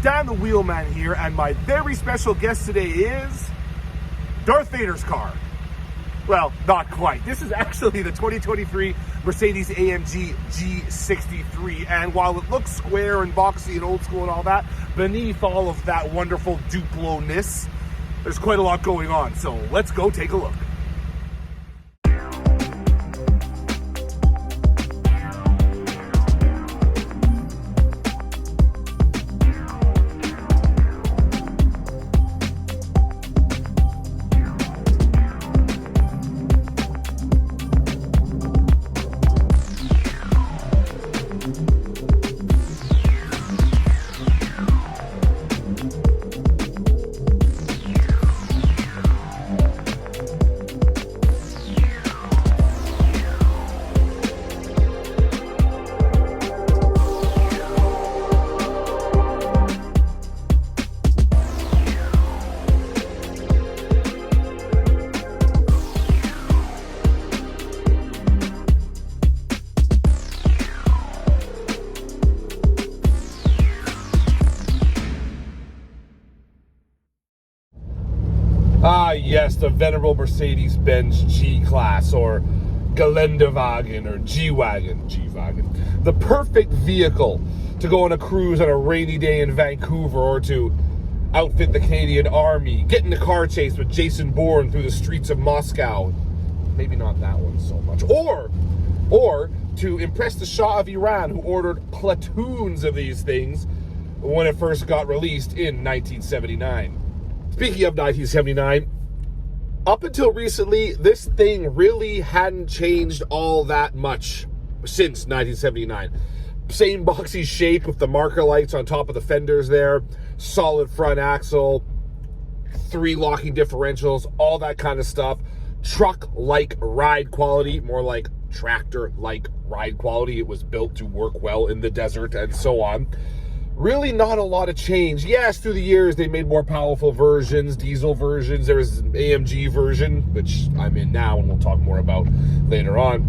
Dan the Wheelman here, and my very special guest today is Darth Vader's car. Well, not quite. This is actually the 2023 Mercedes-AMG G63, and while it looks square and boxy and old school and all that, beneath all of that wonderful Duplo-ness, there's quite a lot going on, so let's go take a look. Ah, yes, the venerable Mercedes-Benz G-Class, or Geländewagen, or G-Wagon. The perfect vehicle to go on a cruise on a rainy day in Vancouver, or to outfit the Canadian Army, get in a car chase with Jason Bourne through the streets of Moscow. Maybe not that one so much. Or to impress the Shah of Iran, who ordered platoons of these things when it first got released in 1979. Speaking of 1979, up until recently, this thing really hadn't changed all that much since 1979. Same boxy shape with the marker lights on top of the fenders there, solid front axle, 3 locking differentials, all that kind of stuff. Truck-like ride quality, more like tractor-like ride quality. It was built to work well in the desert and so on. Really not a lot of change. Yes, through the years, they made more powerful versions, diesel versions. There was an AMG version, which I'm in now and we'll talk more about later on.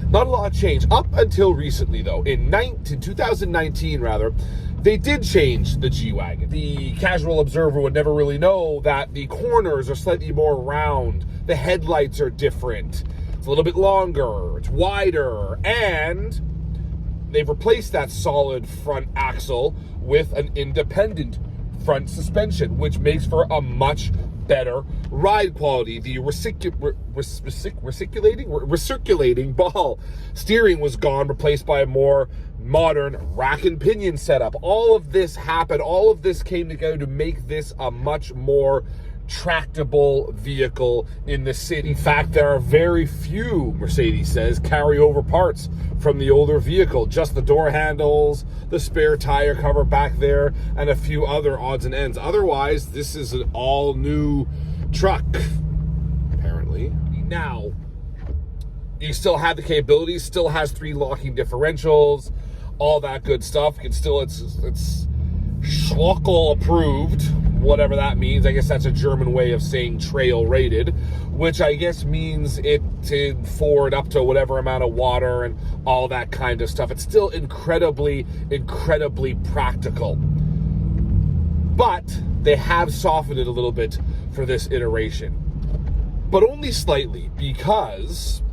Not a lot of change. Up until recently, though, in 2019, they did change the G-Wagon. The casual observer would never really know that the corners are slightly more round. The headlights are different. It's a little bit longer. It's wider. And they've replaced that solid front axle with an independent front suspension, which makes for a much better ride quality. The recirculating ball steering was gone, replaced by a more modern rack and pinion setup. All of this happened. All of this came together to make this a much more tractable vehicle in the city. In fact, there are very few, Mercedes says, carryover parts from the older vehicle. Just the door handles, the spare tire cover back there, and a few other odds and ends. Otherwise, this is an all-new truck, apparently. Now, you still have the capabilities, still has 3 locking differentials, all that good stuff. It's Schlockel approved, whatever that means. I guess that's a German way of saying trail rated, which I guess means it to forward up to whatever amount of water and all that kind of stuff. It's still incredibly practical. But they have softened it a little bit for this iteration. But only slightly, because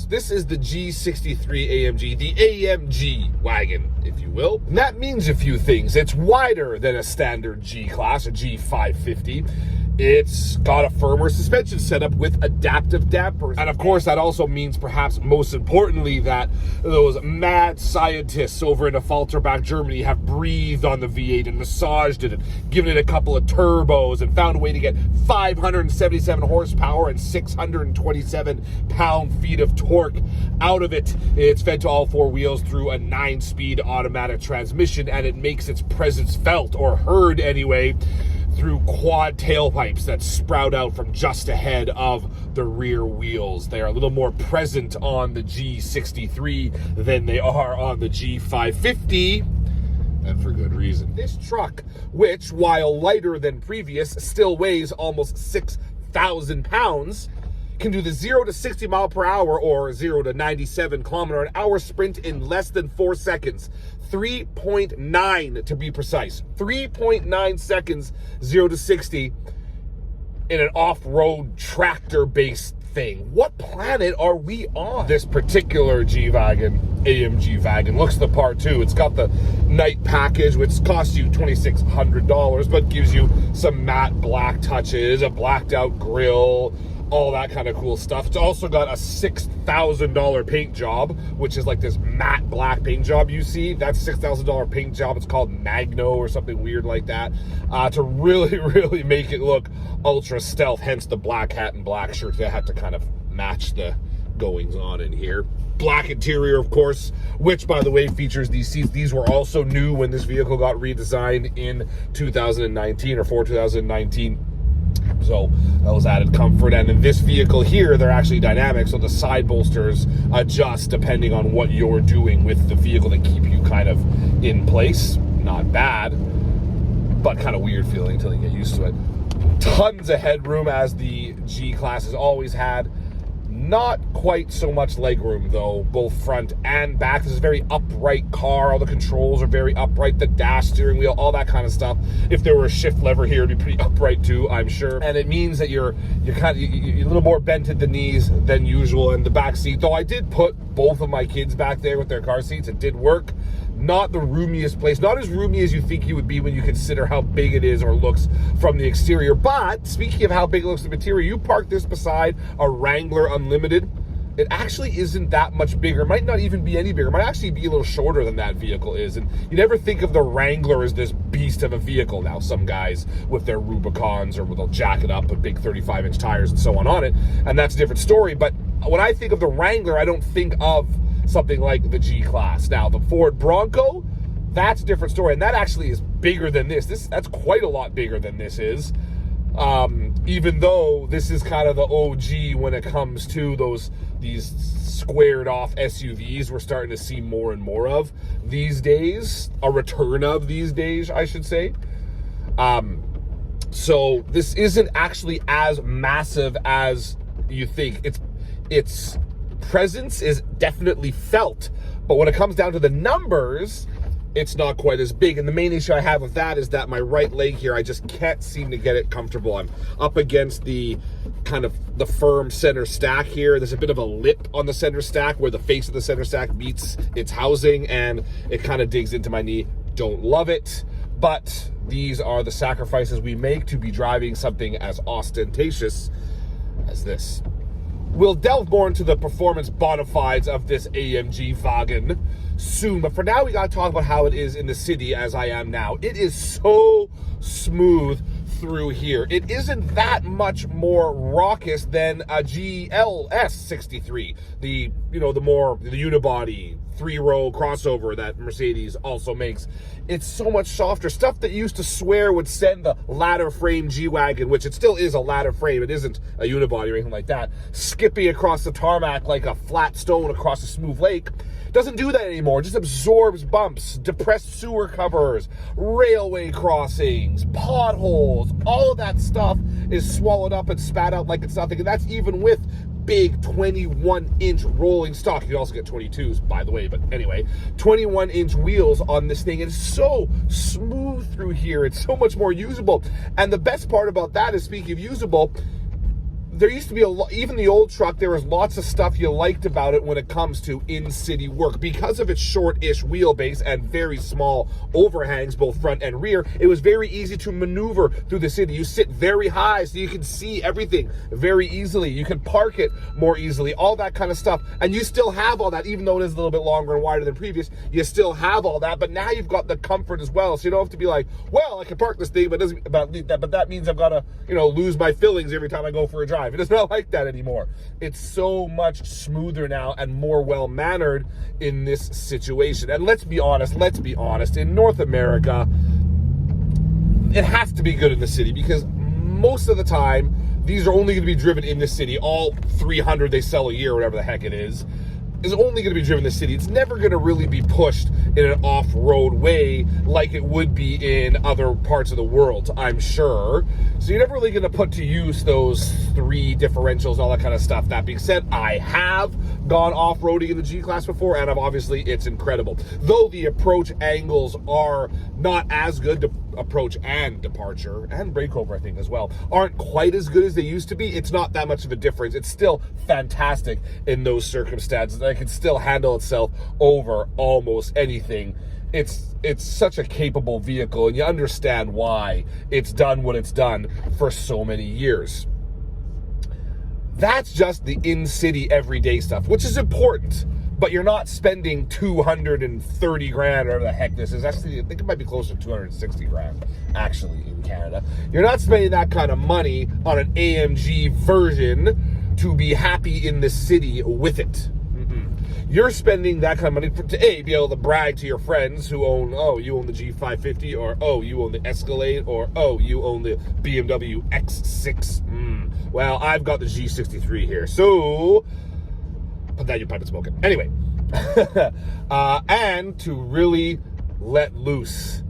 this is the G63 AMG, the AMG wagon, if you will. And that means a few things. It's wider than a standard G-Class, a G550. It's got a firmer suspension setup with adaptive dampers. And of course, that also means, perhaps most importantly, that those mad scientists over in Falterbach, Germany have breathed on the V8 and massaged it and given it a couple of turbos and found a way to get 577 horsepower and 627 pound-feet of torque out of it. It's fed to all 4 wheels through a 9-speed automatic transmission, and it makes its presence felt, or heard anyway, through quad tailpipes that sprout out from just ahead of the rear wheels. They are a little more present on the G63 than they are on the G550, and for good reason. This truck, which, while lighter than previous, still weighs almost 6,000 pounds, can do the 0 to 60 mile per hour or 0 to 97 kilometer an hour sprint in less than 4 seconds, 3.9 to be precise. 3.9 seconds, 0 to 60 in an off-road tractor-based thing. What planet are we on? This particular G-Wagon, AMG wagon, looks the part too. It's got the night package, which costs you $2,600, but gives you some matte black touches, a blacked out grille, all that kind of cool stuff. It's also got a $6,000 paint job, which is like this matte black paint job you see. That's $6,000 paint job. It's called Magno or something weird like that, to really, really make it look ultra stealth, hence the black hat and black shirt. They had to kind of match the goings on in here. Black interior, of course, which, by the way, features these seats. These were also new when this vehicle got redesigned in 2019 or for 2019. So that was added comfort. And in this vehicle here, they're actually dynamic, so the side bolsters adjust depending on what you're doing with the vehicle to keep you kind of in place. Not bad, but kind of weird feeling until you get used to it. Tons of headroom, as the G-Class has always had. Not quite so much legroom, though, both front and back. This is a very upright car. All the controls are very upright. The dash, steering wheel, all that kind of stuff. If there were a shift lever here, it'd be pretty upright too, I'm sure. And it means that you're a little more bent at the knees than usual in the back seat. Though I did put both of my kids back there with their car seats. It did work. Not the roomiest place, not as roomy as you think you would be when you consider how big it is or looks from the exterior. But speaking of how big it looks from the interior, you park this beside a Wrangler Unlimited. It actually isn't that much bigger. It might not even be any bigger. It might actually be a little shorter than that vehicle is. And you never think of the Wrangler as this beast of a vehicle. Now, some guys with their Rubicons, or they'll jack it up, put big 35-inch tires and so on it, and that's a different story. But when I think of the Wrangler, I don't think of something like the G-Class. Now, the Ford Bronco, that's a different story, and that actually is bigger than this. That's quite a lot bigger than this is. Even though this is kind of the OG when it comes to these squared off SUVs we're starting to see more and more of these days, a return of these days, I should say. So this isn't actually as massive as you think. Its presence is definitely felt, but when it comes down to the numbers, it's not quite as big. And the main issue I have with that is that my right leg here, I just can't seem to get it comfortable. I'm up against the kind of the firm center stack here. There's a bit of a lip on the center stack where the face of the center stack meets its housing, and it kind of digs into my knee. Don't love it, but these are the sacrifices we make to be driving something as ostentatious as this. We'll delve more into the performance bona fides of this AMG wagon soon, but for now we gotta talk about how it is in the city as I am now. It is so smooth through here. It isn't that much more raucous than a GLS63, the unibody 3-row crossover that Mercedes also makes. It's so much softer. Stuff that used to swear would send the ladder frame G-Wagon, which it still is a ladder frame, it isn't a unibody or anything like that, skipping across the tarmac like a flat stone across a smooth lake. Doesn't do that anymore. It just absorbs bumps, depressed sewer covers, railway crossings, potholes. All of that stuff is swallowed up and spat out like it's nothing. And that's even with big 21-inch rolling stock. You can also get 22s, by the way, but anyway, 21-inch wheels on this thing. It's so smooth through here. It's so much more usable. And the best part about that is, speaking of usable, there used to be even the old truck, there was lots of stuff you liked about it when it comes to in-city work. Because of its short-ish wheelbase and very small overhangs, both front and rear, it was very easy to maneuver through the city. You sit very high so you can see everything very easily. You can park it more easily, all that kind of stuff. And you still have all that, even though it is a little bit longer and wider than previous, you still have all that, but now you've got the comfort as well. So you don't have to be like, well, I can park this thing, but that means I've got to, lose my fillings every time I go for a drive. It is not like that anymore. It's so much smoother now and more well-mannered in this situation. And let's be honest, in North America, it has to be good in the city, because most of the time, these are only going to be driven in the city. All 300 they sell a year, whatever the heck it is is only going to be driven in the city. It's never going to really be pushed in an off-road way like it would be in other parts of the world, I'm sure. So you're never really going to put to use those 3 differentials, all that kind of stuff. That being said, I have gone off-roading in the G-Class before, and obviously it's incredible. Though the approach angles are not as good, to approach and departure, and breakover I think as well, aren't quite as good as they used to be. It's not that much of a difference. It's still fantastic in those circumstances. It can still handle itself over almost anything. It's such a capable vehicle, and you understand why it's done what it's done for so many years. That's just the in-city everyday stuff, which is important, but you're not spending 230 grand, or whatever the heck this is. Actually, I think it might be closer to 260 grand, actually, in Canada. You're not spending that kind of money on an AMG version to be happy in the city with it. You're spending that kind of money to be able to brag to your friends who own, oh, you own the G550, or oh, you own the Escalade, or oh, you own the BMW X6. Well, I've got the G63 here, so put that in your pipe and smoke it. Anyway, and to really let loose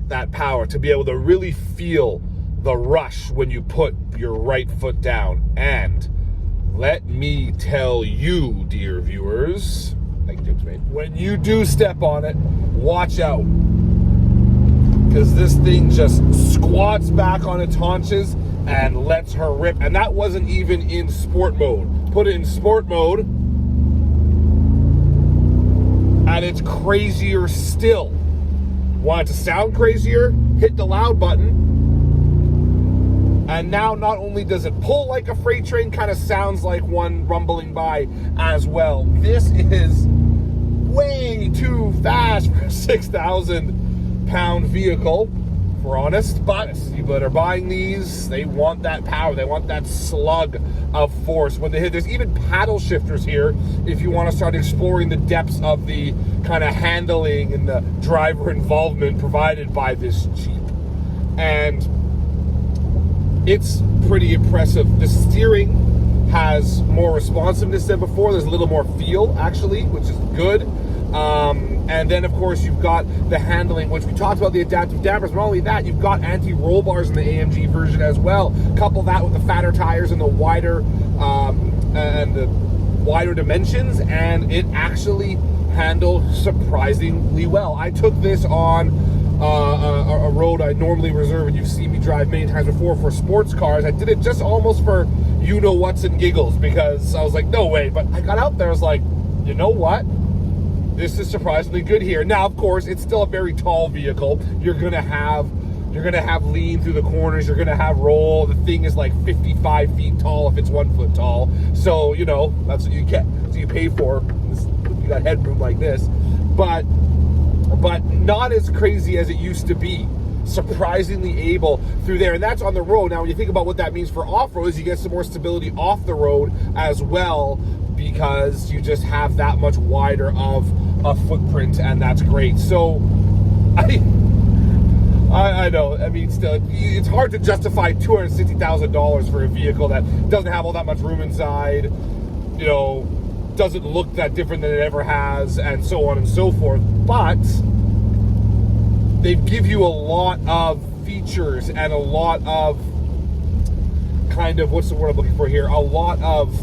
that power, to be able to really feel the rush when you put your right foot down. And let me tell you, dear viewers, thank you, James May, when you do step on it, watch out, because this thing just squats back on its haunches and lets her rip. And that wasn't even in sport mode. Put it in sport mode, and it's crazier still. Want it to sound crazier? Hit the loud button. And now not only does it pull like a freight train, kind of sounds like one rumbling by as well. This is way too fast for a 6,000 pound vehicle, if we're honest. But people that are buying these, they want that power. They want that slug of force when they hit. There's even paddle shifters here if you want to start exploring the depths of the kind of handling and the driver involvement provided by this Jeep. And it's pretty impressive. The steering has more responsiveness than before. There's a little more feel, actually, which is good. And then, of course, you've got the handling, which we talked about, the adaptive dampers. But not only that, you've got anti-roll bars in the AMG version as well. Couple that with the fatter tires and the wider dimensions, and it actually handled surprisingly well. I took this on a road I normally reserve, and you've seen me drive many times before for sports cars. I did it just almost for you-know-whats and giggles, because I was like, no way. But I got out there, I was like, you know what? This is surprisingly good here. Now, of course, it's still a very tall vehicle. You're gonna have lean through the corners. You're gonna have roll. The thing is like 55 feet tall if it's 1 foot tall. So, you know, that's what you get. So you pay for. You got headroom like this, but not as crazy as it used to be. Surprisingly able through there, and that's on the road. Now, when you think about what that means for off-road, is you get some more stability off the road as well, because you just have that much wider of a footprint, and that's great. So I know, I mean, still, it's hard to justify $260,000 for a vehicle that doesn't have all that much room inside, you know, doesn't look that different than it ever has, and so on and so forth. But they give you a lot of features and a lot of kind of, what's the word I'm looking for here? A lot of,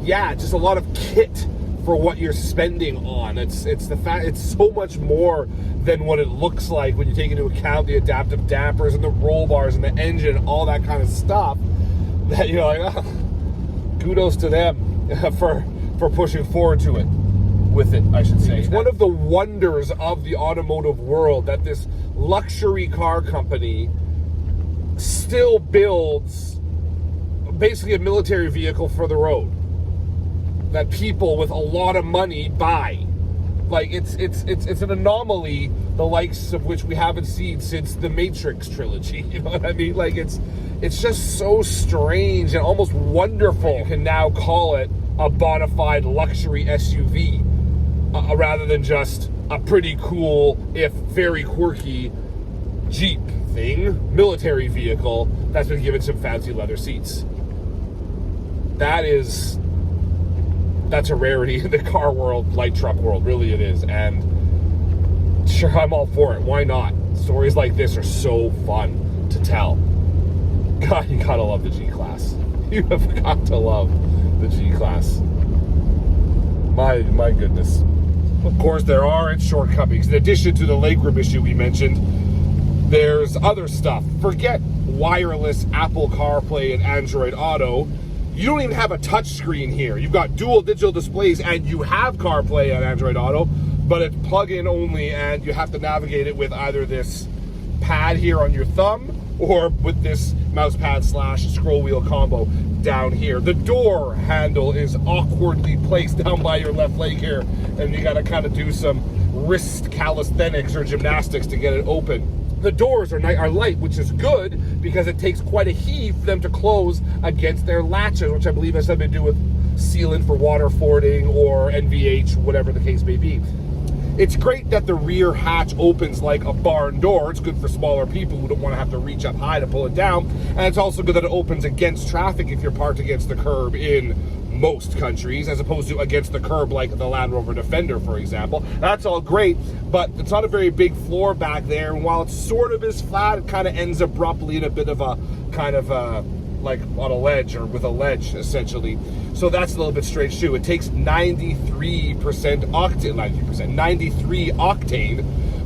yeah, just a lot of kit for what you're spending on. It's the fact, it's so much more than what it looks like when you take into account the adaptive dampers and the roll bars and the engine, all that kind of stuff, that you're like, oh, kudos to them for pushing forward to it. With it, I should say. It's one of the wonders of the automotive world that this luxury car company still builds basically a military vehicle for the road that people with a lot of money buy. Like, it's an anomaly, the likes of which we haven't seen since the Matrix trilogy. You know what I mean? Like, it's just so strange and almost wonderful. You can now call it a bona fide luxury SUV. Rather than just a pretty cool, if very quirky, Jeep thing, military vehicle that's been given some fancy leather seats. That is that's a rarity in the car world, light truck world, really it is. And sure, I'm all for it. Why not? Stories like this are so fun to tell. God, you gotta love the G-Class. You have got to love the G-Class. My goodness. Of course, there are its shortcomings. In addition to the legroom issue we mentioned, there's other stuff. Forget wireless Apple CarPlay and Android Auto. You don't even have a touch screen here. You've got dual digital displays and you have CarPlay and Android Auto, but it's plug-in only and you have to navigate it with either this pad here on your thumb or with this mouse pad / scroll wheel combo down here. The door handle is awkwardly placed down by your left leg here, and you gotta kind of do some wrist calisthenics or gymnastics to get it open. The doors are light, which is good because it takes quite a heave for them to close against their latches, which I believe has something to do with sealant for water fording or NVH, whatever the case may be. It's great that the rear hatch opens like a barn door. It's good for smaller people who don't want to have to reach up high to pull it down. And it's also good that it opens against traffic if you're parked against the curb in most countries, as opposed to against the curb like the Land Rover Defender, for example. That's all great, but it's not a very big floor back there. And while it sort of is flat, it kind of ends abruptly in a bit of a kind of like on a ledge or with a ledge, essentially. So that's a little bit strange too. It takes 93 octane,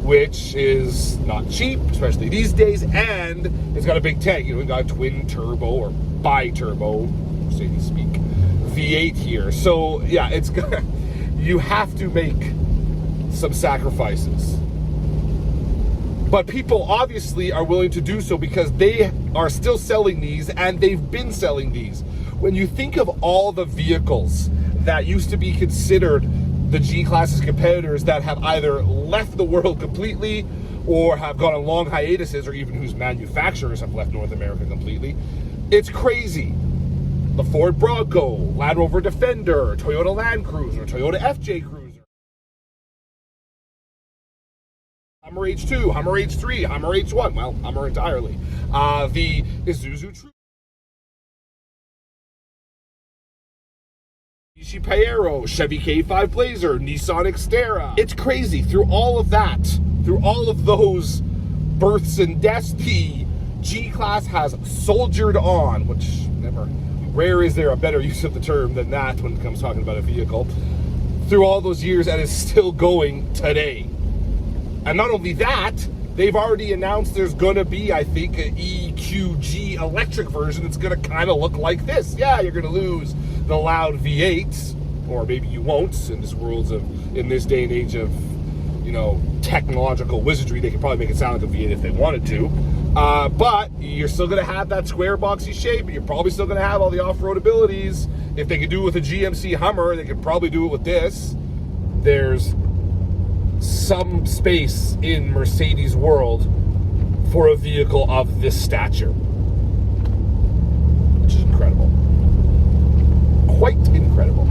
which is not cheap, especially these days, and it's got a big tank. You know, we got a twin turbo or bi-turbo, Mercedes speak, V8 here. So yeah, it's gonna, you have to make some sacrifices. But people obviously are willing to do so because they are still selling these and they've been selling these. When you think of all the vehicles that used to be considered the G-Class's competitors that have either left the world completely or have gone on long hiatuses, or even whose manufacturers have left North America completely, it's crazy. The Ford Bronco, Land Rover Defender, Toyota Land Cruiser, Toyota FJ Cruiser, Hummer H2, Hummer H3, Hummer H1, well, Hummer entirely, the Isuzu Trooper, Mitsubishi Pajero, Chevy K5 Blazer, Nissan Xterra. It's crazy. Through all of that, through all of those births and deaths, the G-Class has soldiered on, which never, rare is there a better use of the term than that when it comes talking about a vehicle, through all those years, and is still going today. And not only that, they've already announced there's going to be, I think, an EQG electric version that's going to kind of look like this. Yeah, you're going to lose the loud V8, or maybe you won't. In this day and age of, you know, technological wizardry, they could probably make it sound like a V8 if they wanted to. But you're still going to have that square boxy shape, and you're probably still going to have all the off-road abilities. If they could do it with a GMC Hummer, they could probably do it with this. There's some space in Mercedes world for a vehicle of this stature, which is incredible. Quite incredible.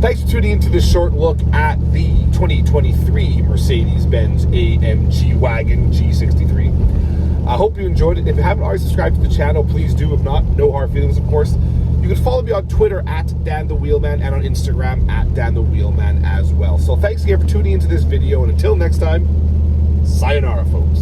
Thanks for tuning into this short look at the 2023 Mercedes-Benz AMG wagon G63. I hope you enjoyed it. If you haven't already subscribed to the channel, please do. If not, no hard feelings, of course. You can follow me on Twitter at Dan the Wheelman and on Instagram at Dan the Wheelman as well. So thanks again for tuning into this video, and until next time, sayonara, folks.